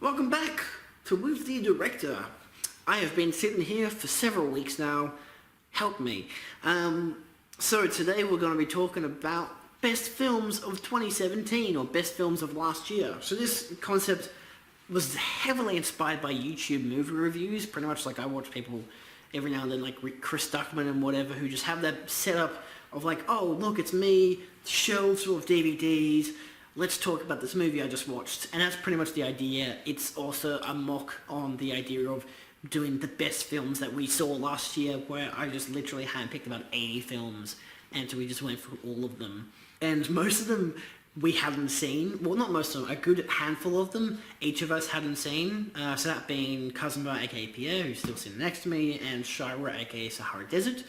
Welcome back to With the Director. I have been sitting here for several weeks now. Help me. So today we're going to be talking about best films of 2017 or best films of last year. So this concept was heavily inspired by YouTube movie reviews. Pretty much like I watch people every now and then, like Chris Duckman and whatever, who just have that setup of like, oh look, it's me, shelves full of DVDs. Let's talk about this movie I just watched. And that's pretty much the idea. It's also a mock on the idea of doing the best films that we saw last year, where I just literally handpicked about 80 films, and so we just went through all of them. And most of them we hadn't seen. Well, not most of them, a good handful of them each of us hadn't seen. So that being Kazuma, aka Pierre, who's still sitting next to me, and Shira, aka Sahara Desert.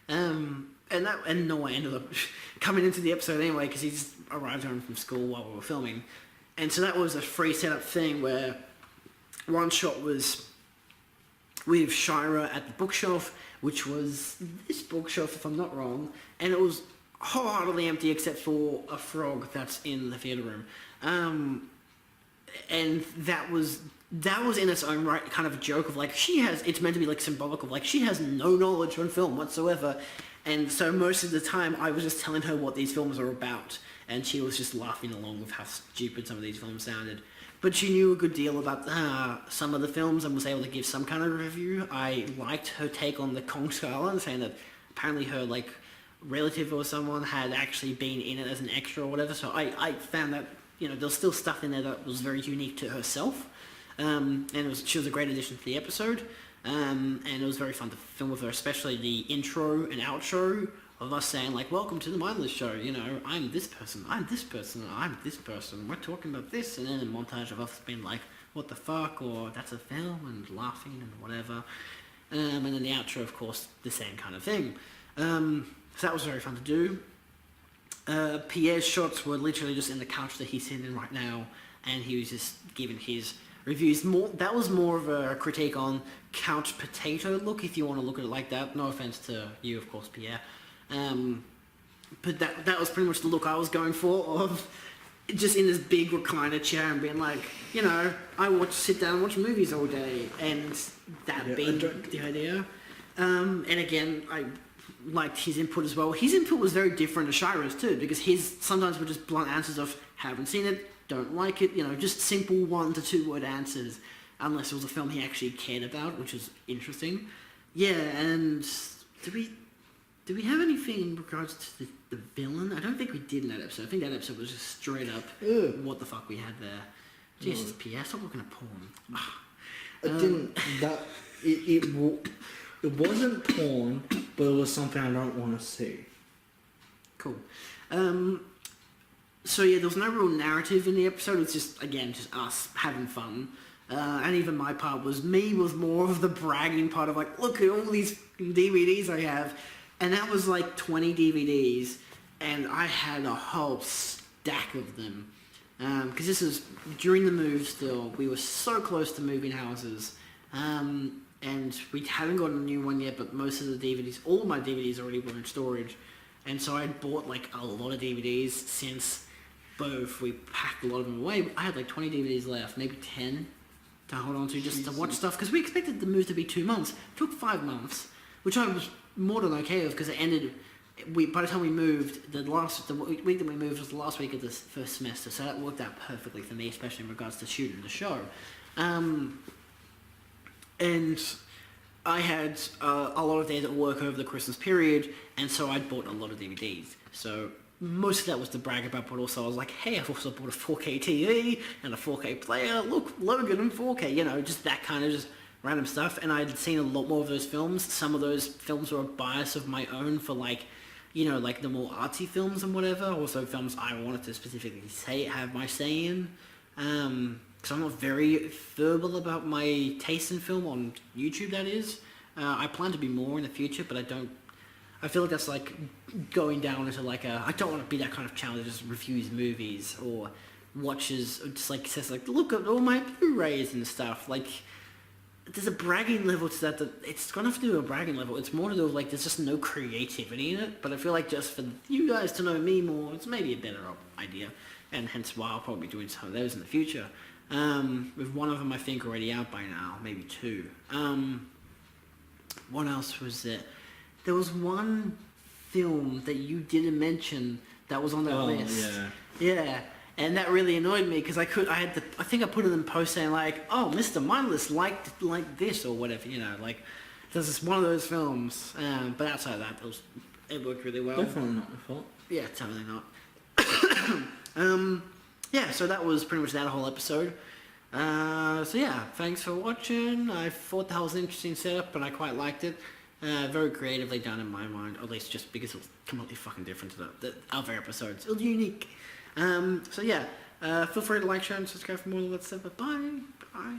And Noah ended up coming into the episode anyway because he just arrived home from school while we were filming. And so that was a free setup thing where one shot was with Shira at the bookshelf, which was this bookshelf if I'm not wrong, and it was wholeheartedly empty except for a frog that's in the theatre room. And that was in its own right kind of a joke of like, it's meant to be like symbolic of like, she has no knowledge on film whatsoever. And so most of the time I was just telling her what these films are about, and she was just laughing along with how stupid some of these films sounded. But she knew a good deal about some of the films and was able to give some kind of review. I liked her take on the Kong Skull Island, saying that apparently her like relative or someone had actually been in it as an extra or whatever. So I found that, you know, there's still stuff in there that was very unique to herself. And she was a great addition to the episode. And it was very fun to film with her, especially the intro and outro of us saying like, welcome to the Mindless Show, you know, I'm this person, I'm this person, I'm this person, we're talking about this, and then a montage of us being like, what the fuck, or that's a film, and laughing and whatever. And then the outro, of course, the same kind of thing. So that was very fun to do. Pierre's shots were literally just in the couch that he's sitting in right now, and he was just giving his reviews. That was more of a critique on couch potato look, if you want to look at it like that. No offense to you, of course, Pierre. But that was pretty much the look I was going for, of just in this big recliner chair and being like, you know, sit down and watch movies all day, and that being the idea. And again, I liked his input as well. His input was very different to Shira's too, because his sometimes were just blunt answers of haven't seen it, don't like it, you know, just simple 1 to 2 word answers, unless it was a film he actually cared about, which is interesting. Yeah, and do we have anything in regards to the villain? I don't think we did in that episode. I think that episode was just straight up what the fuck we had there. Jesus, P.S. Stop looking at porn. It wasn't porn, but it was something I don't want to see. Cool. So yeah, there was no real narrative in the episode. It's just, again, just us having fun. And even my part was more of the bragging part of like, look at all these DVDs I have. And that was like 20 DVDs, and I had a whole stack of them. Because this is during the move still. We were so close to moving houses. And we haven't gotten a new one yet, but most of the DVDs, all of my DVDs already were in storage. And so I bought like a lot of DVDs since both we packed a lot of them away. I had like 20 DVDs left, maybe 10 to hold on to just to watch stuff. Because we expected the move to be 2 months. It took 5 months, which I was more than okay with, because it ended. By the time we moved, the week that we moved was the last week of the first semester, so that worked out perfectly for me, especially in regards to shooting the show. And I had a lot of days at work over the Christmas period, and so I bought a lot of DVDs. So most of that was to brag about, but also I was like, hey, I've also bought a 4K TV and a 4K player. Look, Logan in 4K, you know, just that kind of just random stuff. And I'd seen a lot more of those films. Some of those films were a bias of my own for like, you know, like the more artsy films and whatever. Also films I wanted to specifically have my say in. Because I'm not very verbal about my taste in film on YouTube, that is. I plan to be more in the future, but I feel like that's like going down into like I don't want to be that kind of channel that just reviews movies or watches, or just like says like, look at all my Blu-rays and stuff. Like, there's a bragging level to that it's gonna have to do a bragging level. It's more to do with like, there's just no creativity in it. But I feel like just for you guys to know me more, it's maybe a better idea. And hence why I'll probably be doing some of those in the future. With one of them I think already out by now, maybe two. What else was there? There was one film that you didn't mention that was on that list. Yeah, and that really annoyed me because I think I put it in the post saying like, oh, Mr. Mindless liked like this or whatever, you know, like there's this one of those films. But outside of that, it worked really well. Definitely not my fault. Yeah, totally not. Yeah, so that was pretty much that whole episode. So yeah, thanks for watching. I thought that was an interesting setup, and I quite liked it. Very creatively done in my mind, or at least just because it was completely fucking different to the other episodes. It was unique. So yeah, feel free to like, share, and subscribe for more Let's Bye. Bye.